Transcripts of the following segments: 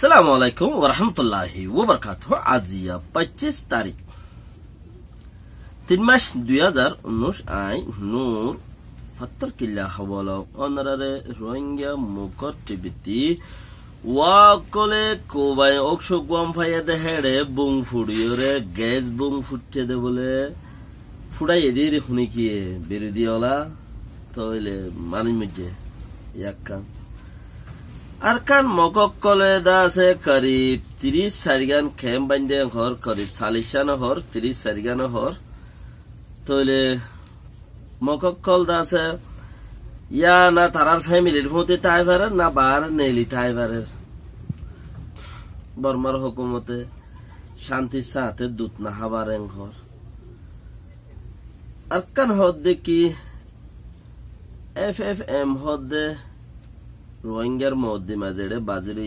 अस्सलाम वालेकुम वरहमतुल्लाहि वबरकातुहू। आज 25 तारीख 3 মাস 2019 আই নূর ফত্তর কিল্লা হওয়ালো অনারে রোহিঙ্গা মুকর টিবিতি ওয়াকলে কোবাই অকশো গোয়াম ফাইয়াদে হেড়ে বুং ফুড়িওরে গ্যাস বুং ফুটতে দে বলে ফুড়াই এদির হুনি কি বিরোধী ওলা তইলে মানি মিজে ইয়াক্কা আরকান মককলে দাসে করিব 30 সারিগান খেম বান্দে ঘর করিব 40 হর 30 সারিগান হর তইলে মককল দাসে ইয়া না তারার ফ্যামিলির মতে তাইবারের না বার নেলি তাইবারের বর্মার হুকুমতে শান্তি সাথে দুত না হাবারেন ঘর আরকান হদ্দে কি এফএফএম হদ্দে রোহিঙ্গার মধ্যে মাঝে বাজরে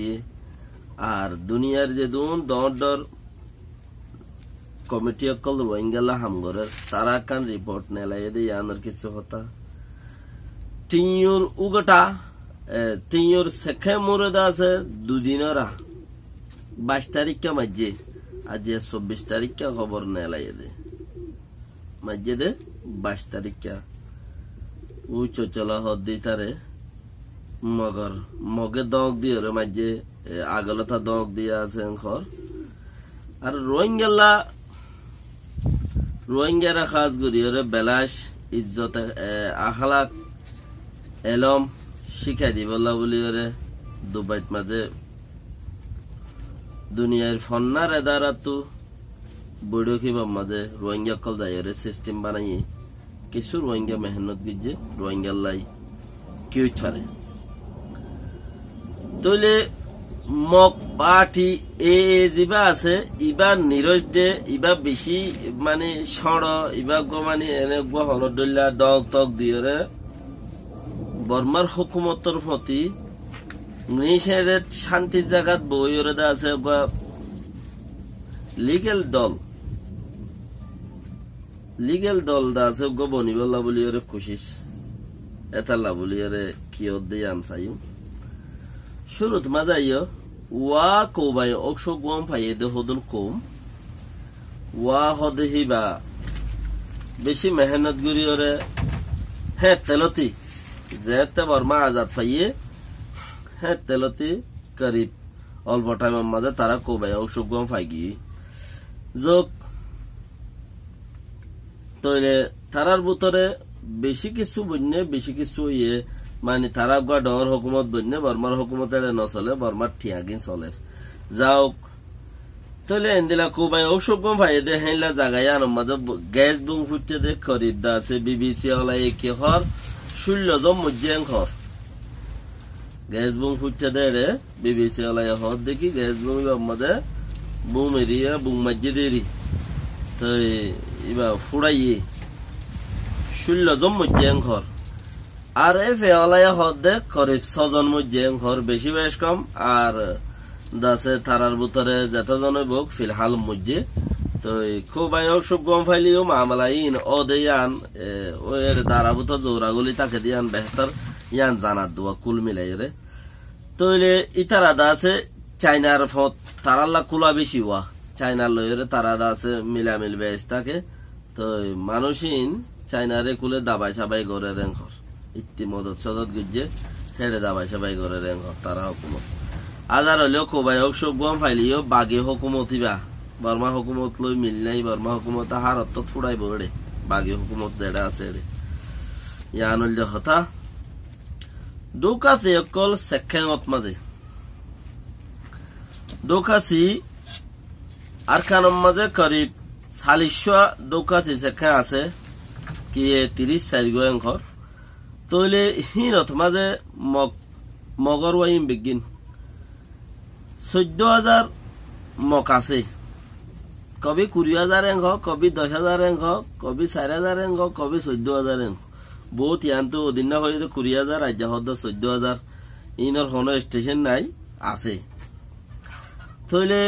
আর দুনিয়ার যে দর কমিটি অকল রোহিঙ্গালা হামগরের তারা কান রিপোর্ট নেলাই দিয়ে আনার কিছু হতা টিউর উগটা টিউর সেখে মুরদা আছে দুদিনরা 22 তারিখে মাঝে আজ 24 তারিখে খবর নেলাই দে মাঝে দে 22 তারিখে ও চলা হদ্দি তারে মগর মগে দক দিয়ে রে মাঝে আগলতা দক দিয়ে আছে ঘর আর রোহিঙ্গারা খাস করি রে বেলাস ইজ্জত আখলাক এলম শিখাই দিবলা বলি রে দুবাইত মাঝে দুনিয়ার ফন্নার এদারাতু বড় কিবা মাঝে রোহিঙ্গা কল যায় রে সিস্টেম বানাই কিছু রোহিঙ্গা মেহনত গিয়ে রোহিঙ্গা লাই কিউ ছাড়ে তইলে মক পাটি জিবা আছে ইবা নিরজ দে ইবা বেশি মানে সড় ইবা গো মানে এনে গো হলদুল্লা দগ তক দিয়ে বর্মার হুকুমতর প্রতি নিষেধ শান্তির জায়গাত বইরে দা আছে লিগেল দল দা আছে গো বনিবলা বলি ওরে কোশিস এতালা বলি ওরে কিয় দিয়ে আনসাইও শুরুত মাজাইও ওয়া কোবাই অকশো গোয়াম ফাইয়ে দে হদুন কম ওয়া হদে হিবা বেশি মেহনত গুরি ওরে হ্যাঁ তেলতি যেতে বর্মা আজাদ ফাইয়ে হ্যাঁ তেলতি করিব অল্প টাইমের মাঝে তারা কোবাই অকশো গোয়াম ফাই গিয়ে যোগ তইলে তারার ভিতরে বেশি কিছু বন্যে বেশি কিছু ইয়ে মানে তারা গা ডর হুকুমত বন্যে বর্মার হুকুমত নচলে বর্মার ঠিয়াগিন চলে যাওক তইলে এন্দিলা কোবাই ঔষধ গম ফাই দে হেলা জাগায় আনম মাঝে গ্যাস বুং ফুটতে দে খরিদ দা আছে বিবিসি হলা একে হর 16 জন মজ্জেং হর গ্যাস বুং ফুটতে দে রে বিবিসি হলা হর দেখি গ্যাস বুং মাঝে বুম এরিয়া বুং মজ্জে দেরি তো ইবা ফুড়াইয়ে 16 জন মজ্জেং হর আর এফএলায় হদে করিব 6 জন মধ্যে ঘর বেশি বেশ কম আর দাসে তারার ভিতরে যতজন বক ফিলহাল মধ্যে তো খুব অসুখ গম ফাইলিও মামলাইন ওদেয়ান ওর দারাবুত জোরাগুলি তাকে দিয়ান বেহতর ইয়ান জানাত দোয়া কুল মিলাই রে তইলে ইতারা দাসে চাইনার ফত তারাল্লা কুলা বেশি ওয়া চাইনার লয়রে তারা দাসে মিলামিল বেশ থাকে তো মানুষিন চাইনারে কুলে দাবাই সাবাই করে রেন ঘর ইতি মদত সদত গুজে হেড়ে দাবাই সবাই করে রেন তারা হুকুমত আজার হলেও কোবাই হোক সব গম ফাইলিও বাগে হুকুমত ইবা বর্মা হুকুমত লই মিল নাই বর্মা হুকুমত হারত তো ফুড়াইব রে বাগে হুকুমত দেড়া আছে রে ইয়ান হইলে হতা দোকাতে অকল সেক্ষেঙত মাঝে দোকাছি আর খানম মাঝে করিব 40 দোকাছি সেক্ষে আছে কি 30 গোয়েং ঘর তইলে হিনত মাঝে মগর ওয়াইম বিগিন 14,000 মক আছে কবি 20,000 এং কবি 10,000 এং কবি 4,000 এং কবি 14,000 এং বহুত ইয়ান্তু দিন না হইতে 20,000 রাজ্য হদ 14,000 ইনর হন স্টেশন নাই আছে তইলে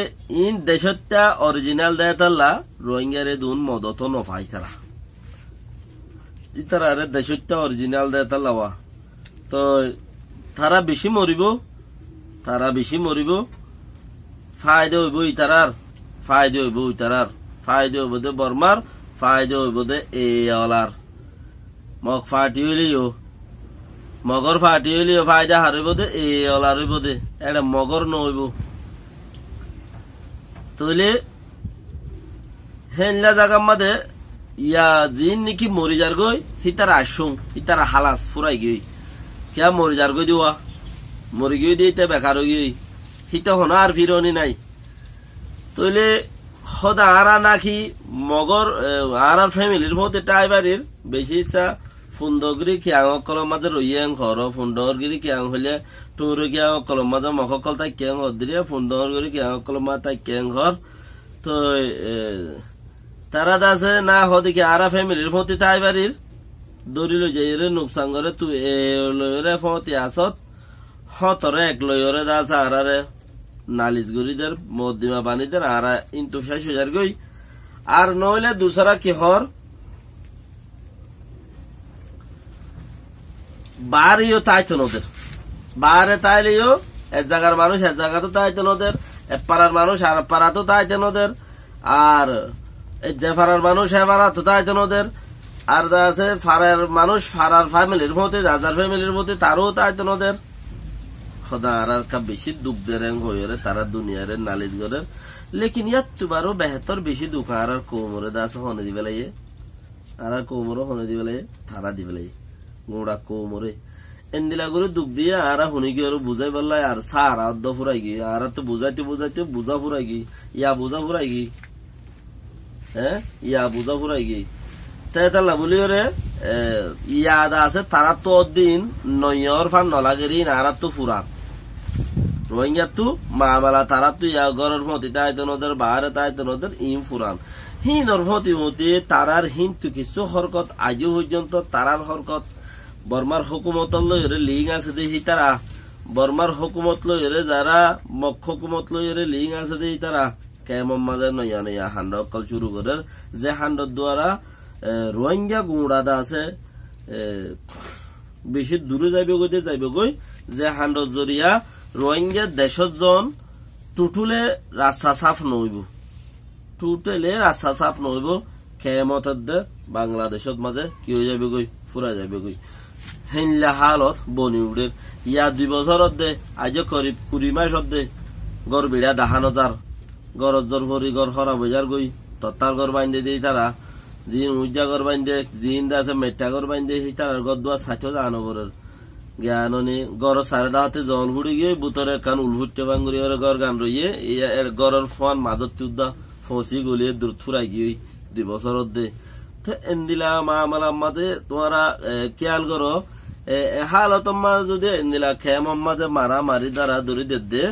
ইন দেশটা অরিজিনাল দেয়তাল্লা রোহিঙ্গারে দুন মদত নফাই তারা ইতারা দেশটা অরিজিনাল দেয়তাল্লাওয়া তো তারা বেশি মরিব ফায়দা হইব ইতারার ফায়দা হইব ইতারার ফায়দা হইব দে বর্মার ফায়দা হইব দে এলার মগ ফাটি হইলিও মগর ফাটি হইলিও ফায়দা হারিব দে এলার হইব দে এটা মগর নইব তইলে হেনলা জায়গার মাঝে ইয়া জিন নাকি মরি যার গই হিতারা আসুন হিতারা হালাস ফুরাই গই কে মরি যার গই দিওয়া মরি গই দিয়ে বেকার গই হিতা হন আর ফিরনি নাই তইলে সদা আরা নাকি মগর আর ফ্যামিলির মধ্যে টাইবারির বেশি ইচ্ছা ফুন্দগিরি কিয়াং কলম মাঝে রইয়াং ঘর ফুন্দগিরি কিয়াং হইলে তোর কিয়াং কলম মাঝে মকল তাই কিয়াং হদ্রিয়া ফুন্দগিরি কিয়াং কলম মা তাই কিয়াং ঘর তো তারা দাসে না হদিকে আরা ফ্যামিলির মধ্যে টাইবারির দরিল যাইরে নুকসান করে তুই এ লয়রে ফতি আসত হতরে এক লয়রে দাস আরারে নালিশ গরিদের মদ্দিমা বানিদের আরা ইন্তু ৬০০০০ গই আর নইলে দুসরা কি হর বাড়িও তাইতো নদের বারে তাইলেও এক জায়গার মানুষ এক জায়গা তো তাইতো নদের এক পাড়ার মানুষ আর পাড়া তো তাইতো নদের আর যে পাড়ার মানুষ হ্যাঁ পাড়া তো তাইতো নদের আর আছে ফাড়ার মানুষ ফাড়ার ফ্যামিলির মধ্যে যার ফ্যামিলির মধ্যে তারও তাইতো নদের খোদা আর বেশি দুঃখ দেরেন হয়ে তারা দুনিয়ারে নালিশ করে লেকিন ইয়াত তোমারও বেহতর বেশি দুঃখ আর কোমরে দাস হনে দিবে লাগে আর কোমরও হনে দিবে লাগে তারা দিবে লাগে গোড়া কোমরে এন্দিলা করে দুঃখ দিয়ে আর শুনি কি বুঝাই বললাই আর সারা অর্ধ ফুরাই গিয়ে আর তো বুঝাইতে বুঝাইতে বুঝা ফুরাই গি ইয়া বুঝা ফুরাই গি হ্যাঁ ইয়া বুঝা ফুরাই গি তাই তাল্লা বলি রে ইয়াদ আছে তারা তো দিন নয়র ফান নলাগেরি আর তো ফুরান রোহিঙ্গা তু মামালা তারা তো ইয়া গরের ফতি তাইতো নদের বাহারে তাইতো নদের ইম ফুরান হিনর ফতি মতি তারার হিন তু কিছু হরকত আজও পর্যন্ত তারার হরকত বর্মার হুকুমত লইরে লিং আছে দেখি তারা বর্মার হুকুমত লইরে যারা মক হুকুমত লইরে লিং আছে দেখি তারা কেমন মাঝে নয়া নয়া হান্ড অকল শুরু করে যে হান্ডর দ্বারা রোহিঙ্গা গুঁড়াদা আছে বেশি দূরে যাইবে গই যে হান্ডর জরিয়া রোহিঙ্গা দেশত জন টুটুলে রাস্তা সাফ নইব টুটেলে রাস্তা সাফ নইব কেমতের দে বাংলাদেশত মাঝে কি হয়ে যাবে গই ফুরা যাবে গই হেনলা হালত বনি উড়ে ইয়া ২ বছরত দে আজ করিব ২০ মাসত দে গড় বিড়া দাহানো যার গরত জোর ভরি গড় খরা বজার গই তত্তার ঘর বাইন্দে দিই তারা জিন উজ্জা ঘর বাইন্দে জিন আছে মেটা ঘর বাইন্দে সেই তার ঘর দোয়া সাথেও জানো বরের জ্ঞানী গড় সারে দাহাতে জন ফুড়ি গিয়ে বুতরে কান উলফুটে বাঙ্গুরি ঘর গান রইয়ে গড়ের ফোন মাজত তুদা ফসি গলিয়ে দূর থুরাই গিয়ে ২ বছরত দে তো এন্দিলা মা মালা মাঝে তোমরা খেয়াল করো হালত যদি এন্দিলা খেম মাঝে মারামারি দ্বারা ধরি দে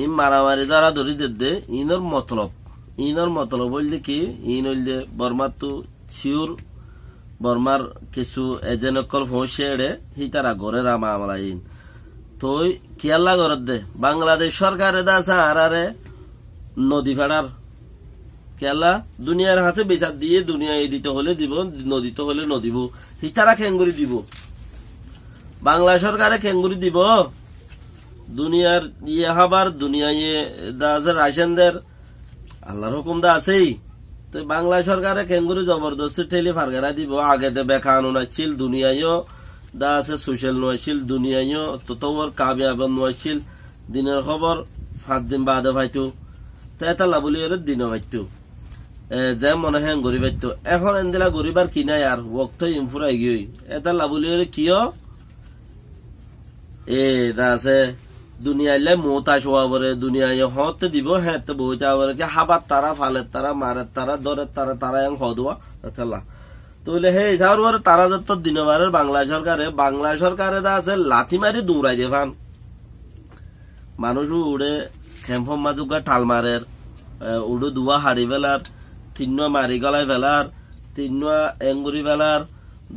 ই মারামারি দ্বারা ধরি দে ইনর মতলব বললে কি ইন হইলে বর্মার তো শিউর বর্মার কিছু এজেনকল ফসে এড়ে হি তারা ঘরে রামা আমলা ইন তো খেয়াল্লা ঘর দে বাংলাদেশ সরকারে দাসা আরারে নদী ফেড়ার খেলা দুনিয়ার হাতে বিচার দিয়ে দুনিয়া দিতে হলে দিব নদীতে হলে নদীব হিতারা খেঙ্গুরি দিব বাংলা সরকারে খেঙ্গুরি দিব দুনিয়ার ইয়ে হবার দুনিয়া ইয়ে রাশিয়ানদের আল্লাহর হুকুম দা আছেই তো বাংলা সরকারে খেঙ্গুরি জবরদস্তি ঠেলি ফারগারা দিব আগেতে বেখানো নাছিল দুনিয়ায়ও দা আছে সোশ্যাল নয়ছিল দুনিয়ায়ও ততবর কামিয়াব নয়ছিল দিনের খবর 5 দিন বাদে পাইতো তো এটা লাভলি দিনও পাইতো যে মনে হয় গরিব পাইতো এখন এন্দিলা গরিবার কিনাই আর ওক্ত ইমফুরাই গিয়ে এটা লাভলি কিয় আছে দুনিয়াইলে মৌতা শোয়া বলে দুনিয়ায় হতে দিব হ্যাঁ তো বইতে বলে কি হাবার তারা ফালের তারা মারের তারা দরের তারা তারা হদুয়া আচ্ছা তো বলে হে সার তারা যত দিনবারের বাংলা সরকারে আছে লাথি মারি দৌড়াই দিয়ে ফান মানুষ উড়ে খেমফম মাজুকা টাল মারের উড়ে দুয়া হাড়ি ফেলার ৩ মারি গলায় ফেলার ৩ এঙ্গুরি ফেলার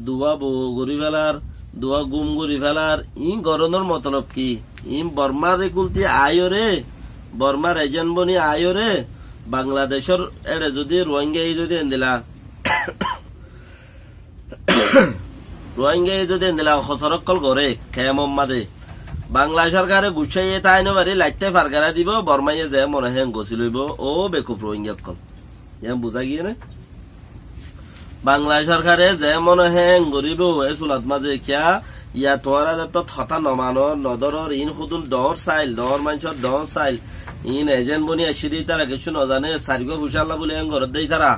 দুয়া বগুড়ি ফেলার দুয়া গুম গুড়ি ফেলার ই গরনের মতলব কি ইম বর্মার কুলতি আয়ো রে বর্মার এজেন্ট বনি আয়ো রে বাংলাদেশের এড়ে যদি রোহিঙ্গা যদি এন্দিলা রোহিঙ্গা যদি এন্দিলা খসরকল করে খেম মাদে বাংলা সরকারে গুছাইয়ে তাই নবারে লাইতে ফারগারা দিব বর্মাইয়ে যে মনে হেন গছি লইব ও বেকুব রোহিঙ্গা কল ইয়াম বুঝা গিয়ে না বাংলা সরকারে যে মনে হেন গরিব এ সুলাত মাঝে কিয়া ইয়া তোমারা যত থতা নমানো নদরর ইন খুদুন ডর চাইল ডর মানুষের ডর চাইল ইন এজেন্ট বনি আসি দিই তারা কিছু নজানে সারিগো ফুসাল্লা বলে হেন ঘরত দেই তারা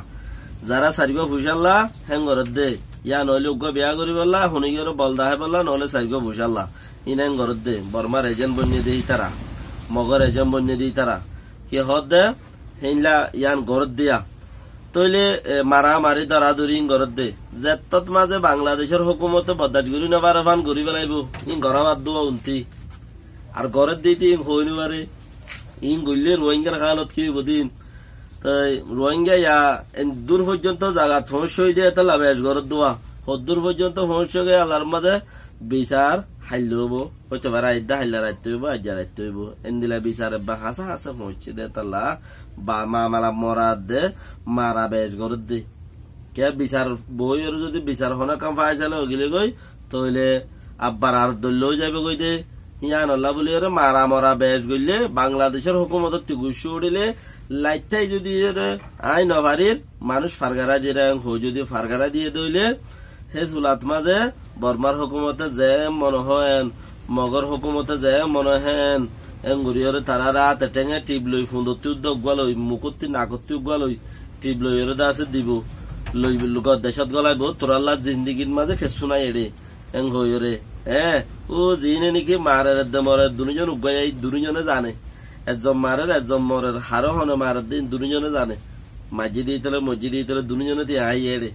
যারা সারিগো ফুসাল্লা হেন ঘরত দে ইয়া নইলে উগ্র বিয়া করি বললা শুনি গিয়ে বলদা হে বললা নহলে সারিগো ফুসাল্লা ইন হেন ঘরত দে বর্মার এজেন্ট বনিয়ে দিই তারা মগর এজেন্ট বনিয়ে দিই তারা কি হত দে হেনলা ইয়ান ঘরত দিয়া তৈলে মারা মারি দরাদরি ঘরত দে যেত মাঝে বাংলাদেশের হুকুমতে বদাজ করি নেবার ফান ঘুরি পেলাইব ইন ঘর বাদ দেওয়া উন্তি আর ঘরত দিতে ইন হই নারে ইন গইলে রোহিঙ্গার খালত কি বদিন তাই রোহিঙ্গা ইয়া দূর পর্যন্ত জায়গা সমস্যা হয়ে দিয়ে তাহলে বেশ ঘরত দেওয়া দূর পর্যন্ত সমস্যা গিয়ে আল্লাহর মাঝে বিচার হাইল হব হইতে পারে আইদা হাইলা রাখতে হইব আজ্জা রাখতে হইব এনদিলা বিচার বা হাসা হাসা পৌঁছে দে তাল্লা বা মামালা মরা দে মারা বেশ ঘরত দে কে বিচার বই যদি বিচার হনা কাম পাইছিল গিলে গই তইলে আব্বার আর দললেও যাবে গই দে ইয়ান আল্লাহ বলি মারা মরা বেশ গইলে বাংলাদেশের হুকুমত গুছ উড়িলে লাইটাই যদি আই নভারির মানুষ ফারগারা দিয়ে যদি ফারগারা দিয়ে দইলে হে সুলাত মাঝে বর্মার হুকুমতে যে মনে হেন মগর হুকুমতে যে মনে হেন এঙ্গুরিয়রে তারা রাত টেঙে টিপ লই ফুন্দতি উদ্যোগ গলই মুকুতি নাকতি গলই টিপ লই আছে দিব লই দেশত গলাইব তোরাল্লা জিন্দিগির মাঝে খেসু নাই এড়ে এং হইরে ও জিনে নাকি মারের মরে দুজন উগাই দুজনে জানে একজন মারের একজন মরের হারো হনে মারের দিন দুজনে জানে মাঝি দিয়েতলে মসজিদ দিয়েতলে দুজনে দিয়ে হাই এড়ে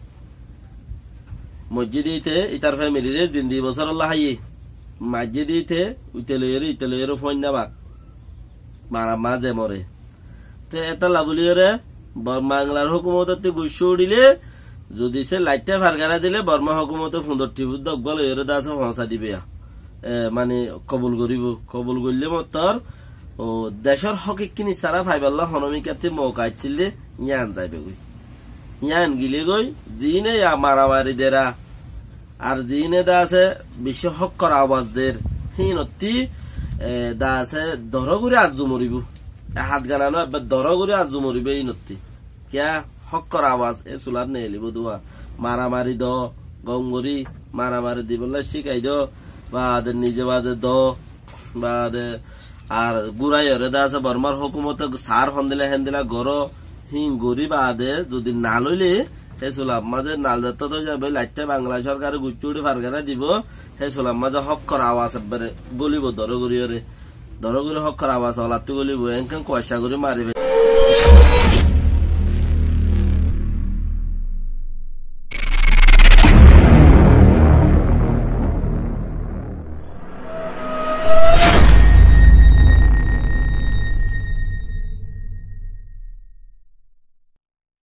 মসজিদ দিতে ইতার ফ্যামিলিরে জিন্দি বছর আল্লাহ হাইয়ে মাঝে দিতে ইতেলয়ের ফোন নাবাক মারা মাঝে মরে তো এটা লাভলিয়রে বাংলার হুকুমত গুছ উড়িলে যদি সে লাইটটা ফারগারা দিলে বর্মা হুকুমতে সুন্দর টিভি দগল এরে দাস পৌঁছা দিবে মানে কবুল করিব কবুল করলে মতর ও দেশের হকে কিনি সারা ফাইবাল্লা হনমিকাতে মৌকা ছিলে ইয়ান যাইবে গই ইয়ান গিলে গই জিনে মারামারি দেরা আর জিনে দা আছে বিশ্ব হক্কর আওয়াজদের হিনতি দা আছে দরগুরে আজু মরিব হাত গানানো এবার দরগুরে আজু মরিবে হিনতি কিয়া হক্কর আওয়াজ এ চুলার নেলিব দুয়া মারামারি দ গঙ্গরি মারামারি দি বললে শিখাই দ বা নিজে বাজে দ বা আর গুড়াই দা আছে বর্মার হুকুমতে সার হন্দিলা হেন্দিলা গর হিং গরি বাদে যদি না লইলে হে সোলাম মাঝে নাল যাত্রা তো যাবে লাইটটা বাংলা সরকার গুচ্চুড়ি ফারগানা দিব হে সোলাম মাঝে হক্কর আওয়াজ একবারে গলিব দরগুড়ি হক্কর আওয়াজ হলাতে গলিব এনখান কয়সা করে মারিবে